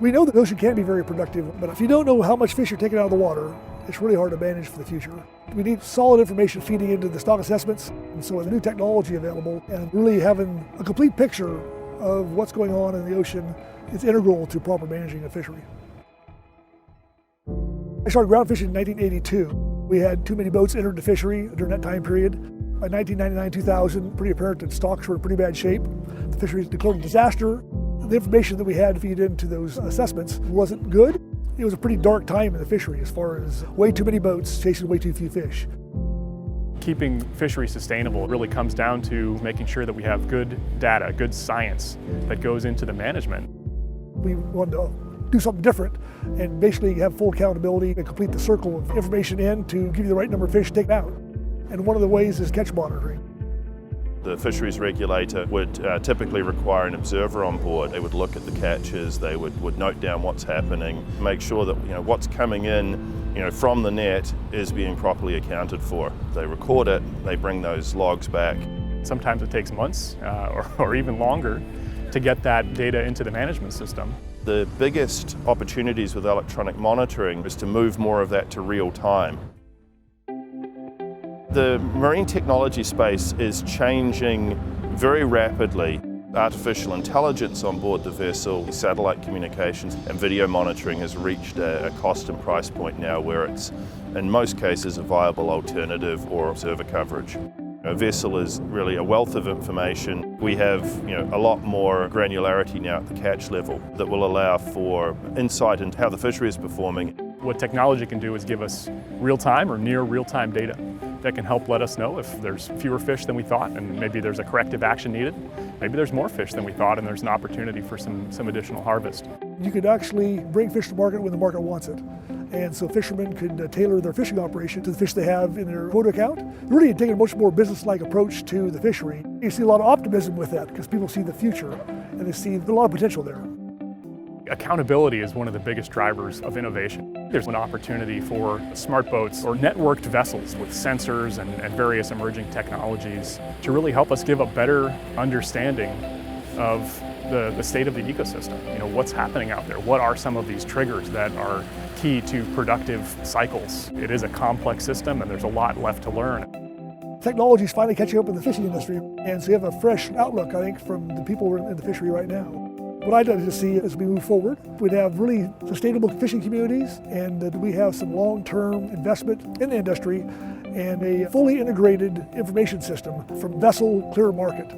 We know the ocean can be very productive, but if you don't know how much fish you're taking out of the water, it's really hard to manage for the future. We need solid information feeding into the stock assessments, and so with new technology available and really having a complete picture of what's going on in the ocean, it's integral to proper managing a fishery. I started ground fishing in 1982. We had too many boats entered the fishery during that time period. By 1999-2000, pretty apparent that stocks were in pretty bad shape. The fishery was declared a disaster. The information that we had to feed into those assessments wasn't good. It was a pretty dark time in the fishery as far as way too many boats chasing way too few fish. Keeping fisheries sustainable really comes down to making sure that we have good data, good science that goes into the management. We wanted to do something different and basically have full accountability and complete the circle of information in to give you the right number of fish taken out. And one of the ways is catch monitoring. The fisheries regulator would typically require an observer on board. They would look at the catches, they would note down what's happening, make sure that what's coming in from the net is being properly accounted for. They record it, they bring those logs back. Sometimes it takes months or even longer to get that data into the management system. The biggest opportunities with electronic monitoring is to move more of that to real time. The marine technology space is changing very rapidly. Artificial intelligence on board the vessel, satellite communications and video monitoring has reached a cost and price point now where it's, in most cases, a viable alternative or observer coverage. A vessel is really a wealth of information. We have a lot more granularity now at the catch level that will allow for insight into how the fishery is performing. What technology can do is give us real-time or near real-time data that can help let us know if there's fewer fish than we thought and maybe there's a corrective action needed. Maybe there's more fish than we thought and there's an opportunity for some additional harvest. You could actually bring fish to market when the market wants it. And so fishermen could tailor their fishing operation to the fish they have in their quota account. Really taking a much more business-like approach to the fishery. You see a lot of optimism with that because people see the future and they see a lot of potential there. Accountability is one of the biggest drivers of innovation. There's an opportunity for smart boats or networked vessels with sensors and various emerging technologies to really help us give a better understanding of the state of the ecosystem. What's happening out there? What are some of these triggers that are key to productive cycles? It is a complex system and there's a lot left to learn. Technology is finally catching up in the fishing industry, and so you have a fresh outlook, I think, from the people in the fishery right now. What I'd like to see as we move forward, we'd have really sustainable fishing communities and that we have some long-term investment in the industry and a fully integrated information system from vessel clear market.